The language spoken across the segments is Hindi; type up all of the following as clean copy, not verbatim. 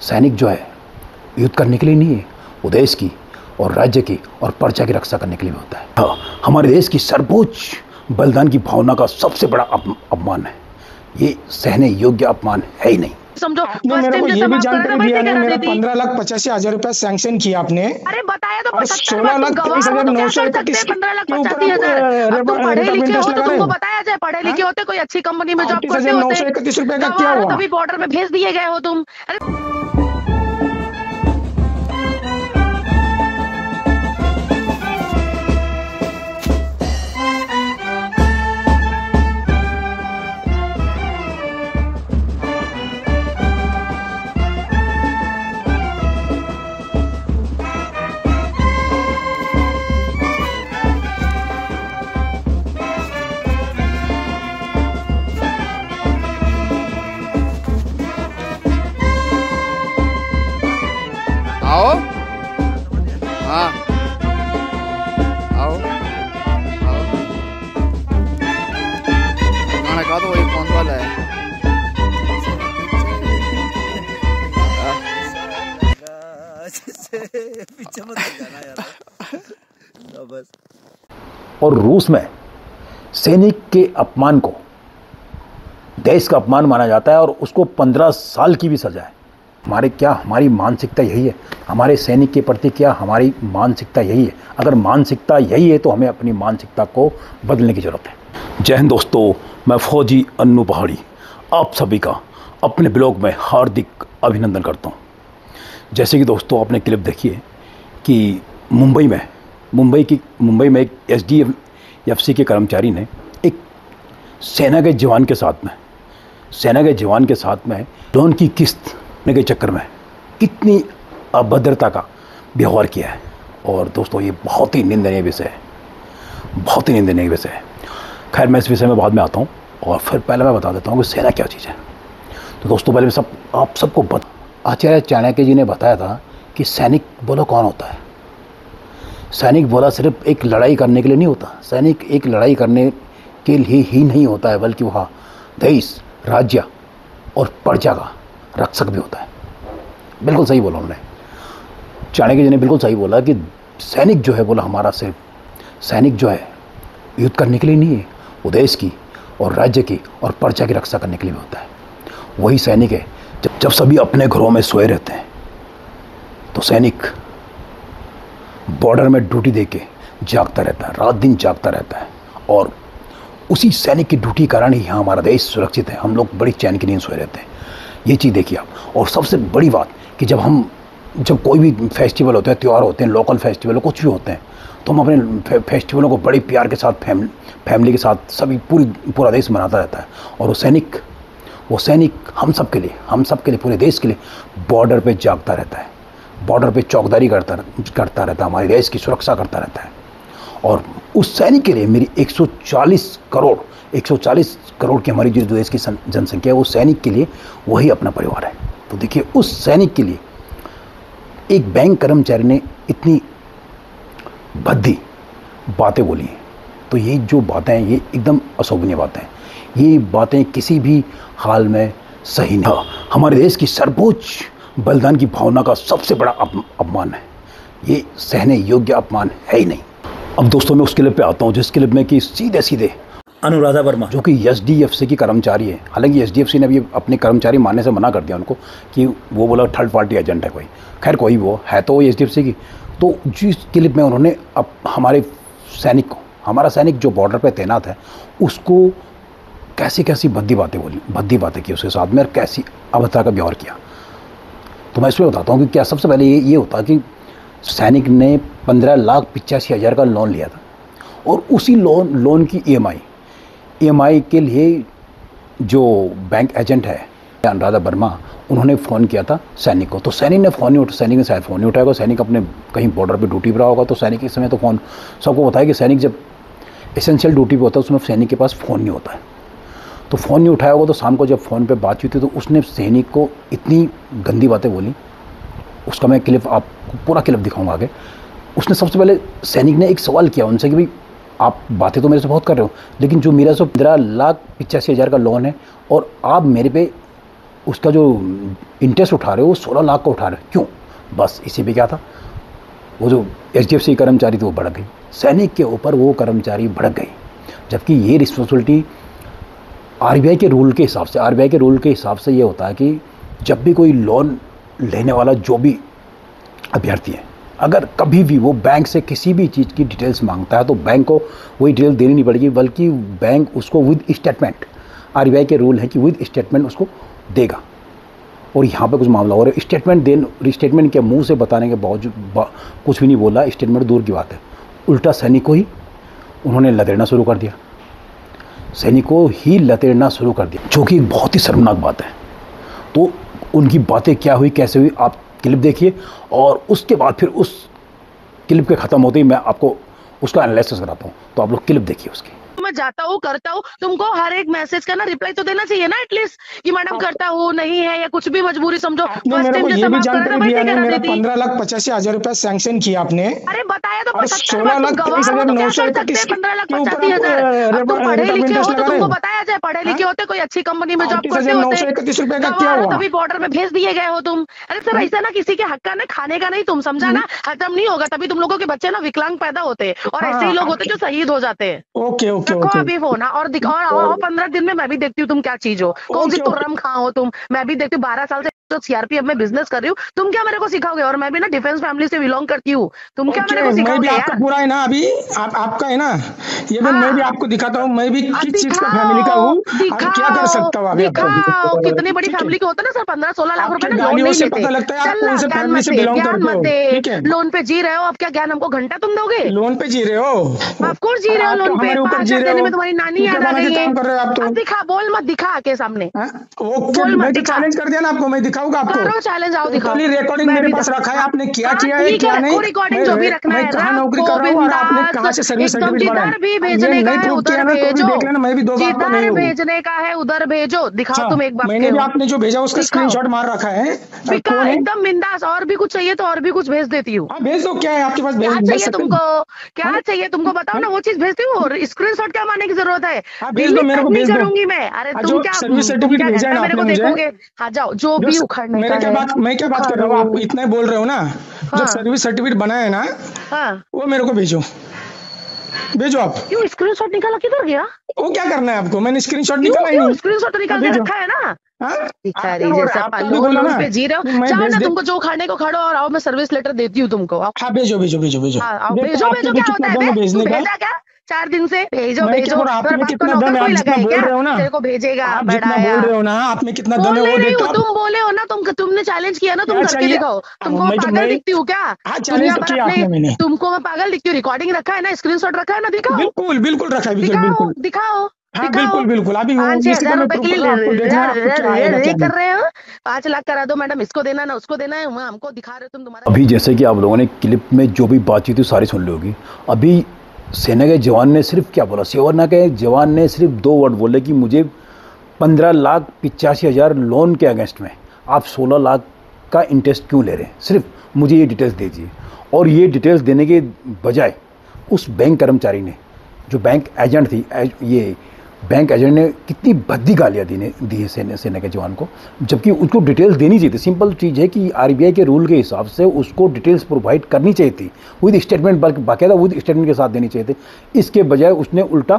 सैनिक जो है युद्ध करने के लिए नहीं है, वो देश की और राज्य की और प्रजा की रक्षा करने के लिए भी होता है। हाँ, हमारे देश की सर्वोच्च बलिदान की भावना का सबसे बड़ा अपमान है। ये सहने योग्य अपमान है ही नहीं। समझो मेरे को ये भी जानकारी दिया नहीं, मेरा 15,85,000 रुपया सैंक्शन किया आपने। अरे बताया तो 16,23,931 तुमको बताया जाए, पढ़े लिखे होते कोई अच्छी कंपनी में जॉब करते होते। 931 रुपए का क्या हुआ? तभी बॉर्डर में भेज दिए गए हो तुम। आओ, हाँ, आओ, आओ। गाना गा दो, ये कौन सा वाला है? पीछे मत जाना यार। बस। और रूस में सैनिक के अपमान को देश का अपमान माना जाता है और उसको 15 साल की भी सजा है। हमारी मानसिकता यही है, हमारे सैनिक के प्रति क्या हमारी मानसिकता यही है। अगर मानसिकता यही है तो हमें अपनी मानसिकता को बदलने की ज़रूरत है। जय हिंद दोस्तों, मैं फौजी अन्नू पहाड़ी आप सभी का अपने ब्लॉग में हार्दिक अभिनंदन करता हूँ। जैसे कि दोस्तों आपने क्लिप देखी है कि मुंबई में एक SDFC के कर्मचारी ने एक सेना के जवान के साथ में लोन की किस्त के चक्कर में कितनी अभद्रता का व्यवहार किया है। और दोस्तों ये बहुत ही निंदनीय विषय है। खैर मैं इस विषय में बाद में आता हूँ और फिर पहले मैं बता देता हूँ कि सेना क्या चीज़ है। तो दोस्तों पहले आप सबको आचार्य चाणक्य जी ने बताया था कि सैनिक बोलो कौन होता है। सैनिक बोला सिर्फ एक लड़ाई करने के लिए नहीं होता। सैनिक एक लड़ाई करने के लिए ही नहीं होता है, बल्कि वह देश, राज्य और प्रजा का रक्षक भी होता है। बिल्कुल सही बोला उन्होंने, चाणक्य जी ने बिल्कुल सही बोला कि सैनिक जो है बोला हमारा सिर्फ सैनिक जो है युद्ध करने के लिए नहीं है, वो देश की और राज्य की और प्रजा की रक्षा करने के लिए भी होता है। वही सैनिक है जब सभी अपने घरों में सोए रहते हैं तो सैनिक बॉर्डर में ड्यूटी देके जागता रहता है, रात दिन जागता रहता है। और उसी सैनिक की ड्यूटी कारण ही यहाँ हमारा देश सुरक्षित है। हम लोग बड़ी चैन की नींद सोए रहते हैं। ये चीज़ देखिए आप। और सबसे बड़ी बात कि जब कोई भी फेस्टिवल होते हैं, त्यौहार होते हैं, लोकल फेस्टिवल कुछ भी होते हैं, तो हम अपने फेस्टिवलों को बड़े प्यार के साथ फैमिली के साथ सभी पूरा देश मनाता रहता है। और वो सैनिक हम सब के लिए पूरे देश के लिए बॉर्डर पे जागता रहता है, बॉर्डर पे चौकीदारी करता रहता है, हमारे देश की सुरक्षा करता रहता है। और उस सैनिक के लिए मेरी 140 करोड़ की हमारी जो देश की जनसंख्या है, वो सैनिक के लिए वही अपना परिवार है। तो देखिए उस सैनिक के लिए एक बैंक कर्मचारी ने इतनी भद्दी बातें बोली हैं। तो ये जो बातें हैं ये एकदम अशोभनीय बातें हैं। ये बातें किसी भी हाल में सही नहीं। हमारे देश की सर्वोच्च बलिदान की भावना का सबसे बड़ा अपमान है। ये सहने योग्य अपमान है ही नहीं। अब दोस्तों मैं उस क्लिप पे आता हूँ जिस क्लिप में कि सीधे अनुराधा वर्मा जो कि SDFC की कर्मचारी है। हालांकि SDFC ने अभी अपने कर्मचारी मानने से मना कर दिया उनको कि वो बोला थर्ड पार्टी एजेंट है कोई। खैर कोई वो है तो SDFC की। तो जिस क्लिप में उन्होंने अब हमारे सैनिक को, हमारा सैनिक जो बॉर्डर पर तैनात है, उसको कैसी भद्दी बातें की उसके साथ में और कैसी अभद्रता का व्यवहार किया। तो मैं इसमें बताता हूँ कि क्या सबसे पहले ये होता कि सैनिक ने 15,85,000 का लोन लिया था और उसी लोन की EMI के लिए जो बैंक एजेंट है अनुराधा वर्मा, उन्होंने फ़ोन किया था सैनिक को। तो सैनिक ने शायद फ़ोन नहीं उठाया होगा। सैनिक अपने कहीं बॉर्डर पे ड्यूटी पर रहा होगा। तो सैनिक इस समय तो फ़ोन सबको बताया कि सैनिक जब एसेंशियल ड्यूटी पे होता है उसमें सैनिक के पास फ़ोन नहीं होता है। तो फ़ोन नहीं उठाया होगा। तो शाम को जब फ़ोन पे बातचीत हुई तो उसने सैनिक को इतनी गंदी बातें बोली। उसका मैं क्लिप आपको पूरा क्लिप दिखाऊंगा आगे। उसने सबसे पहले सैनिक ने एक सवाल किया उनसे कि भाई आप बातें तो मेरे से बहुत कर रहे हो, लेकिन जो मेरा 15,85,000 का लोन है और आप मेरे पे उसका जो इंटरेस्ट उठा रहे हो वो 16 लाख का उठा रहे हो, क्यों? बस इसी पे क्या था, वो जो HDFC कर्मचारी थे वो भड़क गई, सैनिक के ऊपर वो कर्मचारी भड़क गई। जबकि ये रिस्पॉन्सिबिलिटी RBI के रूल के हिसाब से ये होता है कि जब भी कोई लोन लेने वाला जो भी अभ्यर्थी है, अगर कभी भी वो बैंक से किसी भी चीज़ की डिटेल्स मांगता है तो बैंक को वही डिटेल देनी नहीं पड़ेगी, बल्कि बैंक उसको विद स्टेटमेंट, RBI के रूल है कि विद स्टेटमेंट उसको देगा। और यहाँ पे कुछ मामला हो रहा है, स्टेटमेंट के मुंह से बताने के बावजूद कुछ भी नहीं बोला, स्टेटमेंट दूर की बात है, उल्टा सैनिक को ही उन्होंने लतेड़ना शुरू कर दिया, जो कि एक बहुत ही शर्मनाक बात है। तो उनकी बातें क्या हुई, कैसे हुई, आप क्लिप देखिए और उसके बाद फिर उस क्लिप के ख़त्म होते ही मैं आपको उसका एनालिसिस कराता हूँ, तो आप लोग क्लिप देखिए उसकी। मैं जाता हूँ करता हूँ, तुमको हर एक मैसेज का ना रिप्लाई तो देना चाहिए ना एटलीस्ट, कि मैडम करता हूँ नहीं है या कुछ भी मजबूरी समझो। आपने मेरे को ये भी जानकारी दिया नहीं, मेरा 15,85,000 रुपया सैंक्शन किया आपने। अरे बताया तो और 16,23,931 पढ़े लिखे हो तो तुमको बताया जाए, पढ़े लिखे होते कोई अच्छी कंपनी में जॉब करते होते, 931 रुपए का क्या हुआ? तभी बॉर्डर में भेज दिए गए हो तुम। अरे सर ऐसा ना किसी के हक का ना खाने का नहीं, तुम समझा ना, हजम नहीं होगा, तभी तुम लोगों के बच्चे ना विकलांग पैदा होते हैं और ऐसे ही लोग होते जो शहीद हो जाते हैं। ओके ओके रखो ओके अभी फोन और दिखाओ, और 15 दिन में मैं भी देखती हूँ तुम क्या चीज हो, कौन सी तुर्रम खां हो तुम। मैं भी देखती हूँ 12 साल से तो CRPF में बिजनेस कर रही हूँ, तुम क्या मेरे को सिखाओगे? और मैं भी ना डिफेंस फैमिली से बिलोंग करती हूँ, तुम क्या मेरे को मैं भी सिखाओगे आपका यार? पूरा है ना, अभी आपका है ना ये भी, मैं भी आपको दिखाता हूँ मैं भी किस चीज का फैमिली का हूँ, अब क्या कर सकता हूँ। दिखाओ कितनी बड़ी फैमिली के होता है ना सर, 15-16 लाख रुपए ना लोन नहीं लेते। पता लगता है आप कौन से ज्ञान फैमिली से मत दे, बिलोंग ज्ञान करते मत हो। दे, ठीक है, लोन पे जी रहे हो, अब क्या ज्ञान हमको घंटा तुम दोगे? लोन पे जी रहे हो, ऑफकोर्स जी रहे हो लोन पे, 5,000 देने में तुम्हारी नानी याद आ गई है। काम कर रहे हो आप तो। दिखा, बोल मत, दिखा आके सामने, ओके मैं तो चैलेंज कर दिया ना आपको, मैं दिखाऊंगा आपको। करो चैलेंज, आओ दिखाओ। रिकॉर्डिंग मेरे पास रखा है, आपने क्या किया है क्या नहीं, रिकॉर्डिंग जो भी रखना है, मैं कहाँ नौकरी कर रहा हूँ और आपने कहाँ से सर्विस सर्टिफिकेट बनाया, जिधर भी भेजने का है उधर भेजो, देख लेना, मैं भी 2 बार तो नहीं जिधर हूँ। भेजने का है उधर भेजो, दिखाओ तुम एक बार। मैंने भी आपने जो भेजा उसका स्क्रीनशॉट मार रखा है, एकदम बिंदास। और भी कुछ चाहिए तो और भी कुछ भेज देती हूँ। भेज दो, क्या है आपके पास, क्या चाहिए तुमको, क्या चाहिए तुमको बताओ ना, वो चीज भेजती हूँ। और स्क्रीनशॉट क्या मारने की जरूरत है, भेज दो मेरे को, भेज दो करूंगी मैं। अरे तुम क्या सर्विस सर्टिफिकेट भेजा है मेरे को देखोगे? हाँ जाओ, जो भी उखाड़ने का है। मैं क्या बात कर रहा हूँ, आप इतना बोल रहे हो ना, जो सर्विस सर्टिफिकेट बना है ना, वो मेरे को भेजो, भेजो आप। क्यों स्क्रीनशॉट निकाला, किधर गया? वो क्या करना है आपको, मैंने स्क्रीनशॉट निकाला ही नहीं। स्क्रीनशॉट निकाल के रखा है ना, भिखारी जैसा लोन पे जी रहे हो। जाओ ना, तुमको जो खाने को खाड़ो और आओ, मैं सर्विस लेटर देती हूँ तुमको। हाँ भेजो भेजो भेजो भेजो भेजो भेजो, क्या होता है भेजना क्या? 4 दिन से भेजो भेजो, आपने कितना दम है, आप जितना बोल रहे हो ना, तेरे को भेजेगा, आप जितना बोल रहे हो ना, आप में कितना दम है वो देखो। तुम बोले हो ना, तुमने चैलेंज किया ना, तुम करके दिखाओ। तुमको मैं पागल दिखती हूँ क्या? तुमको मैं पागल दिखती हूँ? रिकॉर्डिंग रखा है ना, स्क्रीनशॉट रखा है ना, दिखाओ। बिल्कुल बिल्कुल रखा है, बिल्कुल दिखाओ। हाँ बिल्कुल बिल्कुल, अभी 5,000 रुपए के लिए कर रहे हो, 5 लाख करा दो मैडम, इसको देना ना उसको देना है, हमको दिखा रहे हो तुम। तुम्हारा अभी जैसे कि आप लोगों ने क्लिप में जो भी बातचीत हुई सारी सुन ली होगी। अभी सेना के जवान ने सिर्फ क्या बोला, सेना के जवान ने सिर्फ 2 वर्ड बोले कि मुझे 15,85,000 लोन के अगेंस्ट में आप 16 लाख का इंटरेस्ट क्यों ले रहे हैं, सिर्फ मुझे ये डिटेल्स दीजिए। और ये डिटेल्स देने के बजाय उस बैंक कर्मचारी ने, जो बैंक एजेंट थी, ये बैंक एजेंट ने कितनी भद्दी गालियाँ दी है सेना के जवान को, जबकि उसको डिटेल्स देनी चाहिए थी। सिंपल चीज़ है कि RBI के रूल के हिसाब से उसको डिटेल्स प्रोवाइड करनी चाहिए थी, विद स्टेटमेंट, बल्कि बाकायदा विद स्टेटमेंट के साथ देनी चाहिए थी। इसके बजाय उसने उल्टा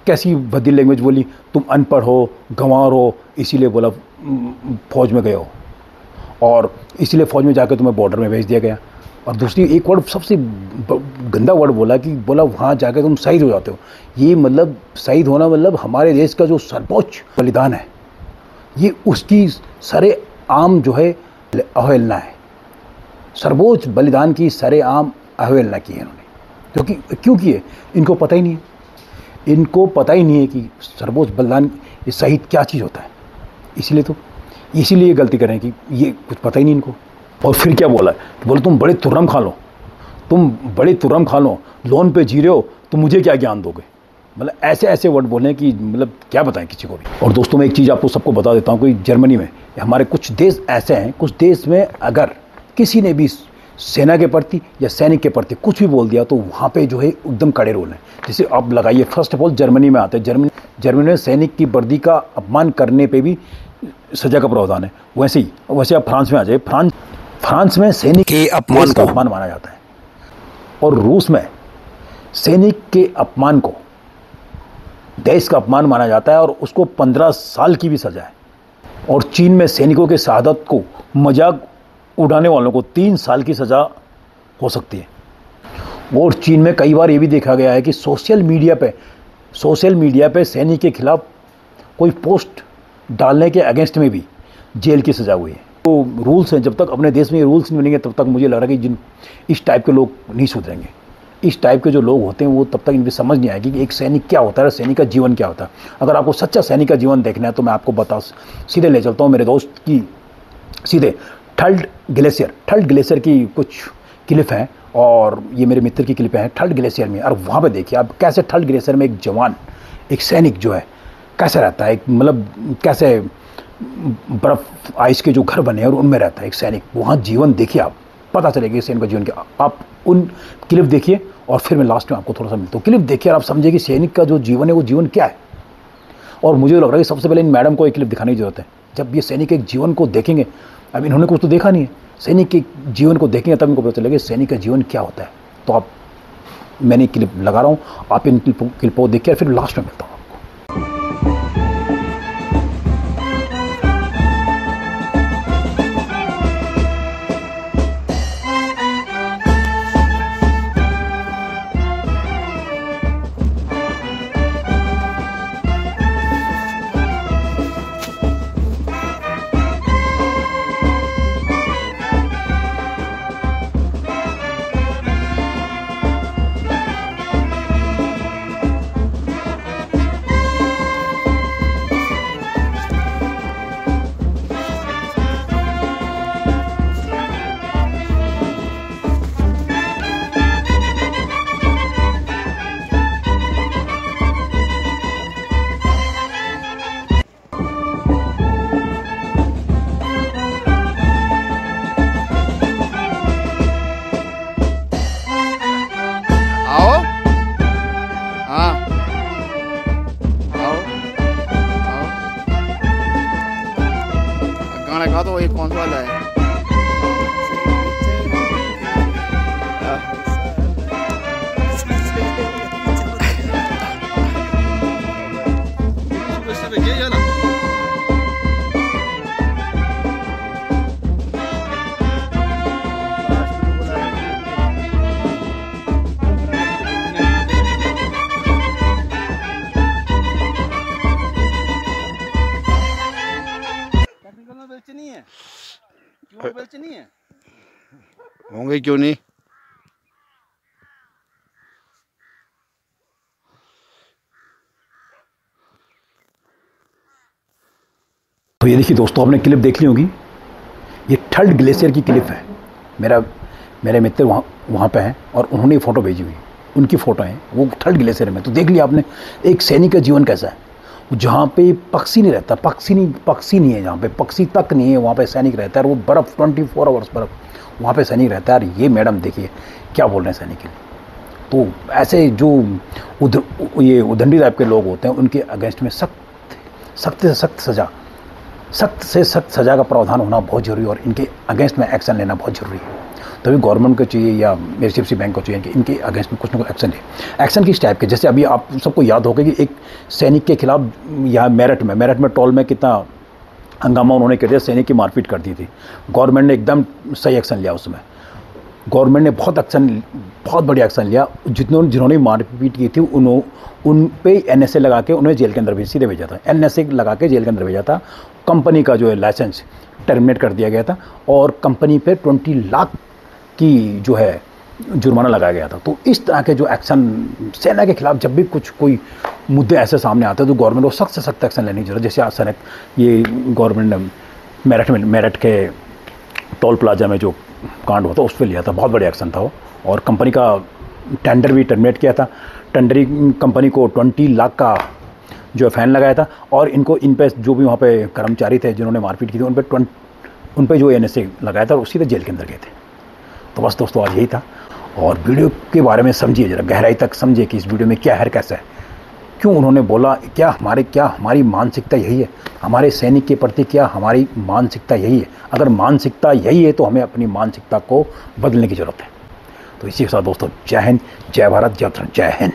कैसी भद्दी लैंग्वेज बोली, तुम अनपढ़ हो, गंवार हो, इसीलिए बोला फौज में गए हो और इसीलिए फौज में जाकर तुम्हें बॉर्डर में भेज दिया गया। और दूसरी एक वर्ड, सबसे गंदा वर्ड बोला वहाँ जाकर तुम शहीद हो जाते हो। ये मतलब शहीद होना मतलब हमारे देश का जो सर्वोच्च बलिदान है, ये उसकी सरेआम जो है अवहेलना है। सर्वोच्च बलिदान की सरेआम अवहेलना की है इन्होंने, क्यों की है? इनको पता ही नहीं है, इनको पता ही नहीं है कि सर्वोच्च बलिदान, ये शहीद क्या चीज़ होता है। इसीलिए ये गलती करें कि ये कुछ पता ही नहीं इनको। और फिर क्या बोला, बोले तुम बड़े तुर्रम खा लो, लोन पे जी रहे हो, तो मुझे क्या ज्ञान दोगे। मतलब ऐसे वर्ड बोले कि मतलब क्या बताएं किसी को भी। और दोस्तों मैं एक चीज़ आपको सबको बता देता हूँ कि जर्मनी में, हमारे कुछ देश ऐसे हैं, कुछ देश में अगर किसी ने भी सेना के प्रति या सैनिक के प्रति कुछ भी बोल दिया तो वहाँ पे जो है एकदम कड़े रूल हैं। जैसे आप लगाइए, फर्स्ट ऑफ ऑल जर्मनी में आते हैं, जर्मनी में सैनिक की वर्दी का अपमान करने पे भी सजा का प्रावधान है, वैसे आप फ्रांस में आ जाए। फ्रांस में सैनिक के अपमान को अपमान माना जाता है, और रूस में सैनिक के अपमान को देश का अपमान माना जाता है और उसको 15 साल की भी सजा है। और चीन में सैनिकों के शहादत को मजाक उड़ाने वालों को 3 साल की सज़ा हो सकती है। और चीन में कई बार ये भी देखा गया है कि सोशल मीडिया पे सैनिक के खिलाफ कोई पोस्ट डालने के अगेंस्ट में भी जेल की सज़ा हुई है। तो रूल्स हैं, जब तक अपने देश में ये रूल्स नहीं बनेंगे तब तक मुझे लग रहा है कि इस टाइप के लोग नहीं सुधरेंगे। इस टाइप के जो लोग होते हैं वो तब तक इनकी समझ नहीं आएगी कि एक सैनिक क्या होता है, सैनिक का जीवन क्या होता है। अगर आपको सच्चा सैनिक का जीवन देखना है तो मैं आपको सीधे ले चलता हूँ मेरे दोस्त की सीधे थर्ड ग्लेशियर की कुछ क्लिप हैं, और ये मेरे मित्र की क्लिप हैं थर्ड ग्लेशियर में। और वहाँ पे देखिए आप कैसे थर्ड ग्लेशियर में एक जवान, एक सैनिक जो है कैसे रहता है, मतलब कैसे बर्फ़ आइस के जो घर बने हैं और उनमें रहता है एक सैनिक। वहाँ जीवन देखिए, आप पता चलेगा सैनिक का जीवन क्या। आप उन क्लिप देखिए और फिर मैं लास्ट में आपको थोड़ा सा मिलता हूँ। क्लिप देखिए और आप समझिए कि सैनिक का जो जीवन है वो जीवन क्या है। और मुझे लग रहा है कि सबसे पहले इन मैडम को एक क्लिप दिखाने की जरूरत है। जब ये सैनिक एक जीवन को देखेंगे, अब इन्होंने कुछ तो देखा नहीं है, सैनिक के जीवन को देखेंगे तब इनको पता चलेगा सैनिक का जीवन क्या होता है। तो मैंने क्लिप लगा रहा हूँ, आप इन क्लिपों को देखिए फिर लास्ट में मिलता हूँ। गाना गा दो, ये कौन सा वाला है? नहीं है होंगे क्यों नहीं। तो ये देखिए दोस्तों, आपने क्लिप देख ली होगी, ये थर्ड ग्लेशियर की क्लिप है। मेरे मित्र वहाँ पे हैं और उन्होंने फ़ोटो भेजी हुई, उनकी फ़ोटो है, वो थर्ड ग्लेशियर में। तो देख लिया आपने एक सैनिक का जीवन कैसा है, जहाँ पे पक्षी नहीं रहता, पक्षी नहीं है, जहाँ पे पक्षी तक नहीं है वहाँ पे सैनिक रहता है। और वो बर्फ़ 24 आवर्स बर्फ़ वहाँ पे सैनिक रहता है। और ये मैडम देखिए क्या बोल रहे हैं सैनिक के लिए। तो ऐसे जो ये उद्दंडी टाइप के लोग होते हैं उनके अगेंस्ट में सख्त से सख्त सज़ा का प्रावधान होना बहुत ज़रूरी है, और इनके अगेंस्ट में एक्शन लेना बहुत ज़रूरी है। तभी गवर्नमेंट को चाहिए या एचडीएफसी बैंक को चाहिए कि इनके अगेंस्ट में कुछ ना कुछ एक्शन ले। एक्शन किस टाइप के, जैसे अभी आप सबको याद होगा कि एक सैनिक के खिलाफ यहाँ मेरठ में टोल में कितना हंगामा उन्होंने कर दिया, सैनिक की मारपीट कर दी थी। गवर्नमेंट ने एकदम सही एक्शन लिया उसमें, गवर्नमेंट ने बहुत बढ़िया एक्शन लिया। जिन्होंने मारपीट की थी उन पे एनएसए लगा के उन्हें जेल के अंदर सीधे भेजा था, एनएसए लगा के जेल के अंदर भेजा था। कंपनी का जो है लाइसेंस टर्मिनेट कर दिया गया था और कंपनी पे 20 लाख की जो है जुर्माना लगाया गया था। तो इस तरह के जो एक्शन सेना के खिलाफ जब भी कोई मुद्दे ऐसे सामने आते हैं तो गवर्नमेंट को सख्त से सख्त एक्शन लेने की जरूरत। जैसे आज ये गवर्नमेंट ने मेरठ के टोल प्लाजा में जो कांड हुआ था उस पर लिया था, बहुत बड़ा एक्शन था वो। और कंपनी का टेंडर भी टर्मिनेट किया था, टेंडरिंग कंपनी को 20 लाख का जो फ़ाइन लगाया था। और इन पे जो भी वहाँ पे कर्मचारी थे जिन्होंने मारपीट की थी उन पे जो एनएसए लगाया था उसी तरह जेल के अंदर गए थे। तो बस दोस्तों आज यही था, और वीडियो के बारे में समझिए, ज़रा गहराई तक समझिए कि इस वीडियो में क्या है कैसा है, क्यों उन्होंने बोला, क्या हमारी मानसिकता यही है? हमारे सैनिक के प्रति क्या हमारी मानसिकता यही है? अगर मानसिकता यही है तो हमें अपनी मानसिकता को बदलने की ज़रूरत है। तो इसी के साथ दोस्तों, जय हिंद, जय भारत, जय उत्तराखंड, जय हिंद।